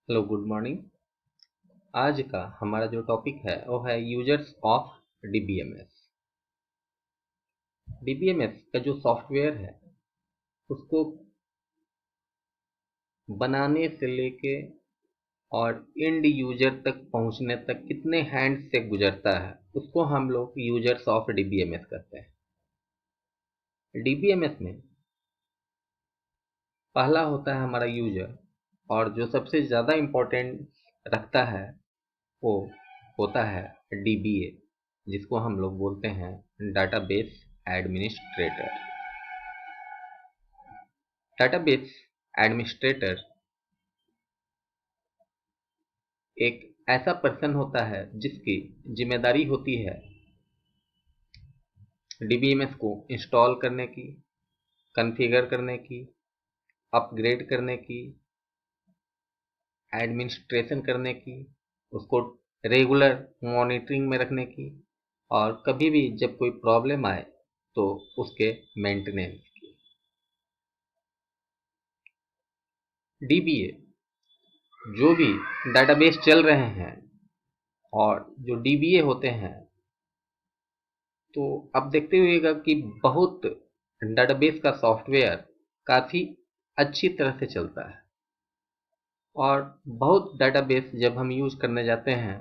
Hello good morning. आज का हमारा जो टॉपिक है वो है यूजर्स ऑफ डीबीएमएस। डीबीएमएस का जो सॉफ्टवेयर है उसको बनाने से लेके और एंड यूजर तक पहुंचने तक कितने हैंड से गुजरता है उसको हम लोग यूजर्स ऑफ डीबीएमएस कहते हैं। डीबीएमएस में पहला होता है हमारा यूजर, और जो सबसे ज़्यादा इम्पोर्टेंट रखता है वो होता है डीबीए, जिसको हम लोग बोलते हैं डाटाबेस एडमिनिस्ट्रेटर। डाटाबेस एडमिनिस्ट्रेटर एक ऐसा पर्सन होता है जिसकी जिम्मेदारी होती है डीबीएमएस को इंस्टॉल करने की, कॉन्फ़िगर करने की, अपग्रेड करने की, एडमिनिस्ट्रेशन करने की, उसको रेगुलर मॉनिटरिंग में रखने की, और कभी भी जब कोई प्रॉब्लम आए तो उसके मेंटेनेंस की। डीबीए जो भी डाटाबेस चल रहे हैं और जो डीबीए होते हैं, तो आप देखते हुएगा कि बहुत डाटाबेस का सॉफ्टवेयर काफ़ी अच्छी तरह से चलता है, और बहुत डाटाबेस जब हम यूज़ करने जाते हैं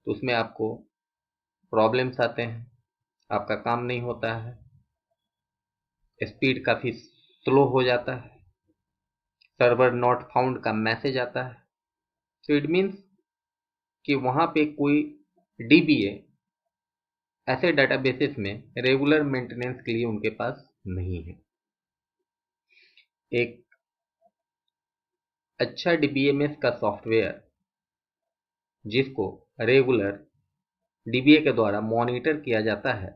तो उसमें आपको प्रॉब्लम्स आते हैं, आपका काम नहीं होता है, स्पीड काफ़ी स्लो हो जाता है, सर्वर नॉट फाउंड का मैसेज आता है। तो इट मीन्स कि वहाँ पे कोई डीबीए ऐसे डाटाबेसेस में रेगुलर मेंटेनेंस के लिए उनके पास नहीं है। एक अच्छा डीबीएमएस का सॉफ्टवेयर जिसको रेगुलर डीबीए के द्वारा मॉनिटर किया जाता है,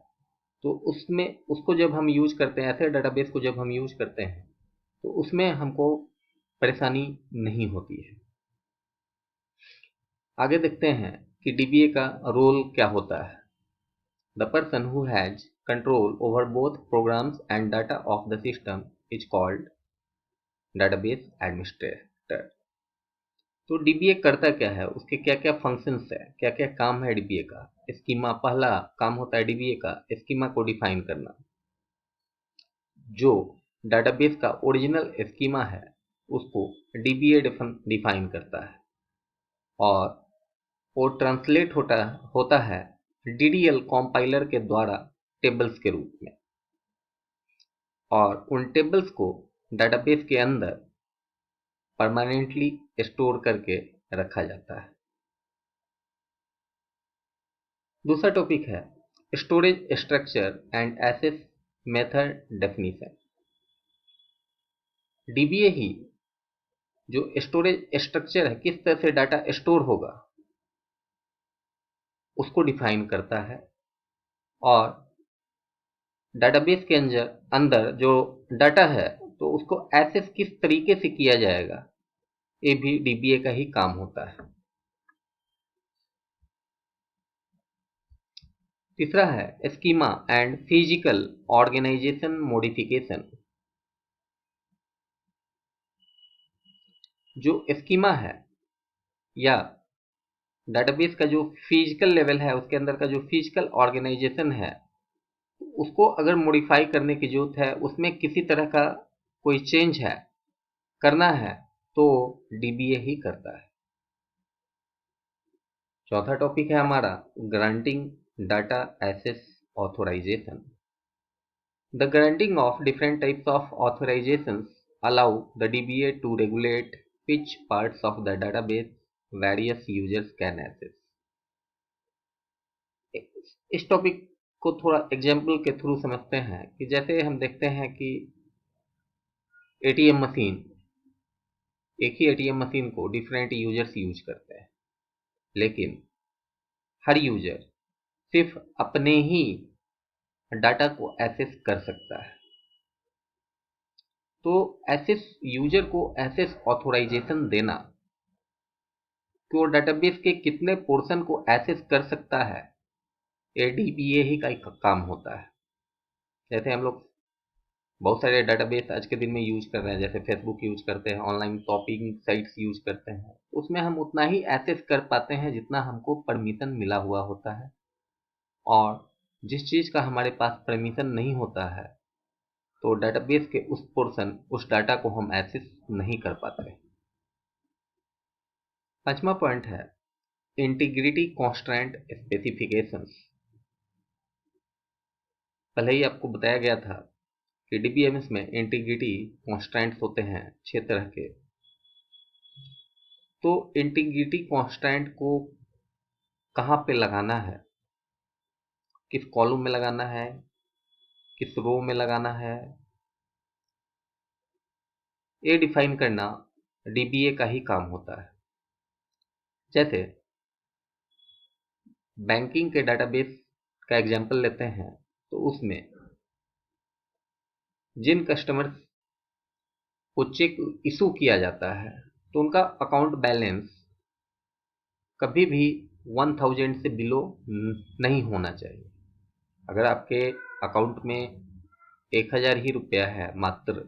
तो उसमें उसको जब हम यूज करते हैं, ऐसे डाटाबेस को जब हम यूज करते हैं तो उसमें हमको परेशानी नहीं होती है। आगे देखते हैं कि डीबीए का रोल क्या होता है। The person who has control over both programs and data of the system is called database administrator. तो डीबीए करता क्या है, उसके क्या क्या फंक्शंस है, क्या क्या काम है डीबीए का। स्कीमा, पहला काम होता है डीबीए का स्कीमा को डिफाइन करना। जो डाटाबेस का ओरिजिनल स्कीमा है उसको डीबीए डिफाइन करता है, और वो ट्रांसलेट होता है डीडीएल कॉम्पाइलर के द्वारा टेबल्स के रूप में, और उन टेबल्स को डाटाबेस के अंदर परमानेंटली स्टोर करके रखा जाता है। दूसरा टॉपिक है storage structure and access method definition. DBA ही जो स्टोरेज स्ट्रक्चर है, किस तरह से डाटा स्टोर होगा, उसको डिफाइन करता है, और डाटाबेस के अंदर अंदर जो डाटा है तो उसको एक्सेस किस तरीके से किया जाएगा, ये भी डीबीए का ही काम होता है। तीसरा है schema and physical organisation modification. जो स्कीमा है या डाटाबेस का जो फिजिकल लेवल है, उसके अंदर का जो फिजिकल ऑर्गेनाइजेशन है, उसको अगर मॉडिफाई करने की जरूरत है, उसमें किसी तरह का कोई चेंज है, करना है, तो डीबीए ही करता है। चौथा टॉपिक है हमारा granting data access authorisation. The granting of different types of authorizations allow the DBA to regulate which parts of the database various users can access। इस टॉपिक को थोड़ा एग्जाम्पल के थ्रू समझते हैं कि जैसे हम देखते हैं कि एटीएम मशीन, एक ही एटीएम मशीन को डिफरेंट यूजर्स यूज करते हैं, लेकिन हर यूजर सिर्फ अपने ही डाटा को एक्सेस कर सकता है। तो एक्सेस यूजर को एक्सेस ऑथोराइजेशन देना कि वो डाटाबेस के कितने पोर्शन को एक्सेस कर सकता है, ये डीबीए ही का काम होता है। जैसे हम लोग बहुत सारे डेटाबेस आज के दिन में यूज कर रहे हैं, जैसे फेसबुक यूज करते हैं, ऑनलाइन शॉपिंग साइट्स यूज करते हैं। उसमें हम उतना ही एक्सेस कर पाते हैं जितना हमको परमिशन मिला हुआ होता है, और जिस चीज़ का हमारे पास परमिशन नहीं होता है तो डेटाबेस के उस पोर्शन, उस डाटा को हम एक्सेस नहीं कर पाते। पांचवा पॉइंट है इंटीग्रिटी कॉन्स्ट्रेंट स्पेसिफिकेशंस। पहले ही आपको बताया गया था कि डीबीएमएस में इंटीग्रिटी कॉन्स्ट्रेंट्स होते हैं 6 तरह के। तो इंटीग्रिटी कॉन्स्ट्रेंट को कहाँ पे लगाना है, किस कॉलम में लगाना है, किस रो में लगाना है, ये डिफाइन करना डीबीए का ही काम होता है। जैसे बैंकिंग के डेटाबेस का एग्जांपल लेते हैं, तो उसमें जिन कस्टमर्स को चेक इशू किया जाता है तो उनका अकाउंट बैलेंस कभी भी 1000 से बिलो नहीं होना चाहिए। अगर आपके अकाउंट में 1000 ही रुपया है मात्र,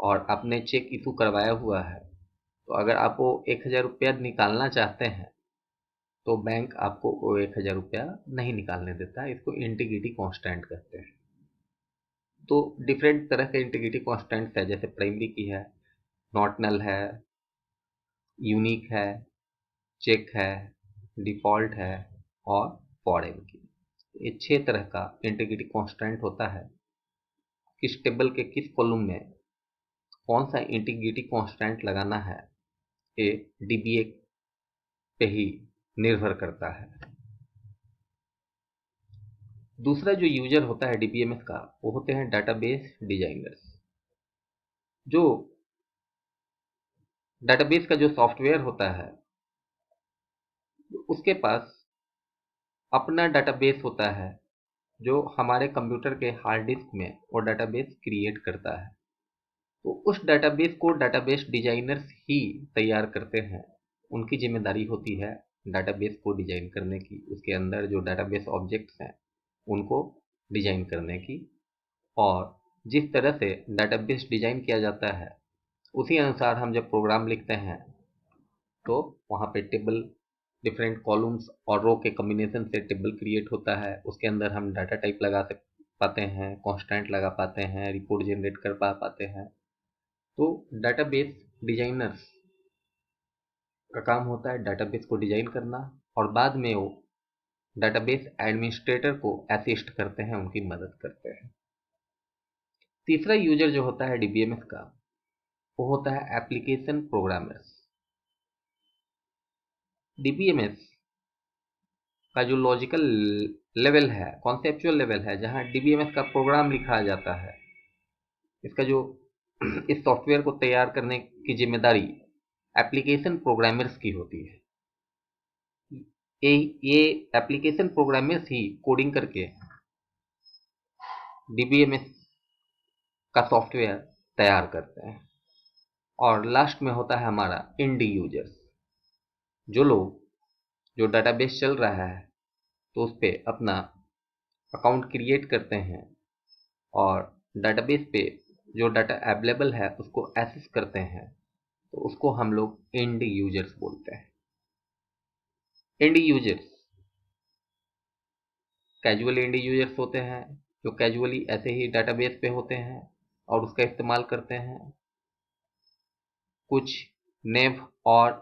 और आपने चेक इशू करवाया हुआ है, तो अगर आप वो 1000 रुपया निकालना चाहते हैं तो बैंक आपको वो 1000 रुपया नहीं निकालने देता है। इसको इंटीग्रिटी कांस्टेंट कहते हैं। तो डिफरेंट तरह के इंटीग्रिटी कांस्टेंट्स है, जैसे प्राइमरी की है, नॉट नल है, यूनिक है, चेक है, डिफॉल्ट है और फॉरेन की। ये 6 तरह का इंटीग्रिटी कांस्टेंट होता है। किस टेबल के किस कॉलम में कौन सा इंटीग्रिटी कांस्टेंट लगाना है, ये डीबीए पे ही निर्भर करता है। दूसरा जो यूजर होता है डीबीएमएस का, वो होते हैं डेटाबेस डिजाइनर्स। जो डेटाबेस का जो सॉफ्टवेयर होता है उसके पास अपना डेटाबेस होता है, जो हमारे कंप्यूटर के हार्ड डिस्क में वो डेटाबेस क्रिएट करता है। तो उस डेटाबेस को डेटाबेस डिजाइनर्स ही तैयार करते हैं। उनकी जिम्मेदारी होती है डेटाबेस को डिजाइन करने की, उसके अंदर जो डेटाबेस ऑब्जेक्ट्स हैं उनको डिजाइन करने की। और जिस तरह से डेटाबेस डिजाइन किया जाता है उसी अनुसार हम जब प्रोग्राम लिखते हैं तो वहाँ पे टेबल, डिफरेंट कॉलम्स और रो के कॉम्बिनेशन से टेबल क्रिएट होता है। उसके अंदर हम डाटा टाइप लगा पाते हैं, कांस्टेंट लगा पाते हैं, रिपोर्ट जनरेट कर पाते हैं। तो डेटाबेस डिजाइनर्स का काम होता है डेटाबेस को डिजाइन करना, और बाद में वो डेटाबेस एडमिनिस्ट्रेटर को असिस्ट करते हैं, उनकी मदद करते हैं। तीसरा यूजर जो होता है डीबीएमएस का, वो होता है एप्लीकेशन प्रोग्रामर्स। डीबीएमएस का जो लॉजिकल लेवल है, कॉन्सेप्चुअल लेवल है, जहाँ डीबीएमएस का प्रोग्राम लिखा जाता है, इसका जो इस सॉफ्टवेयर को तैयार करने की जिम्मेदारी एप्लीकेशन प्रोग्रामर्स की होती है। ये एप्लीकेशन प्रोग्रामर्स ही कोडिंग करके डीबीएमएस का सॉफ्टवेयर तैयार करते हैं। और लास्ट में होता है हमारा इंडी यूजर्स। जो लोग, जो डेटाबेस चल रहा है तो उस पर अपना अकाउंट क्रिएट करते हैं और डेटाबेस पे जो डाटा अवेलेबल है उसको एक्सेस करते हैं, तो उसको हम लोग एंड यूजर्स बोलते हैं। And users casual and users होते हैं, जो कैजुअली ऐसे ही डेटाबेस पे होते हैं और उसका इस्तेमाल करते हैं। कुछ नेव और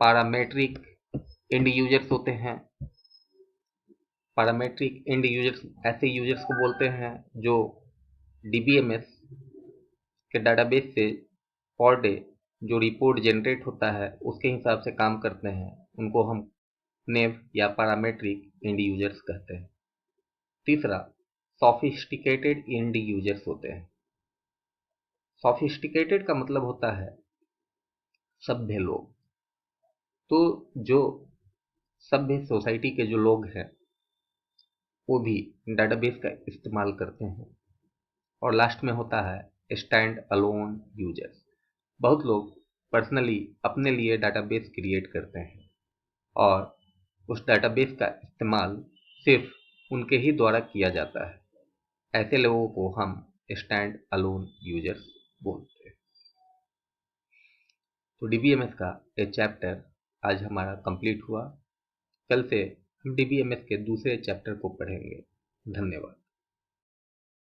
पैरामेट्रिक एंड यूजर्स होते हैं। पैरामेट्रिक एंड यूजर्स ऐसे यूजर्स को बोलते हैं जो डीबीएमएस के डेटाबेस से पर डे जो रिपोर्ट जनरेट होता है उसके हिसाब से काम करते हैं। उनको हम नेव या पैरामेट्रिक एंड यूजर्स कहते हैं। तीसरा, सोफिस्टिकेटेड एंड यूजर्स होते हैं। सोफिस्टिकेटेड का मतलब होता है सभ्य लोग। तो जो सभ्य सोसाइटी के जो लोग हैं वो भी डेटाबेस का इस्तेमाल करते हैं। और लास्ट में होता है स्टैंड अलोन यूजर्स। बहुत लोग पर्सनली अपने लिए डेटाबेस क्रिएट करते हैं और उस डेटाबेस का इस्तेमाल सिर्फ उनके ही द्वारा किया जाता है। ऐसे लोगों को हम स्टैंड अलोन यूजर्स बोलते हैं। तो DBMS का ये चैप्टर आज हमारा कंप्लीट हुआ। कल से हम DBMS के दूसरे चैप्टर को पढ़ेंगे। धन्यवाद।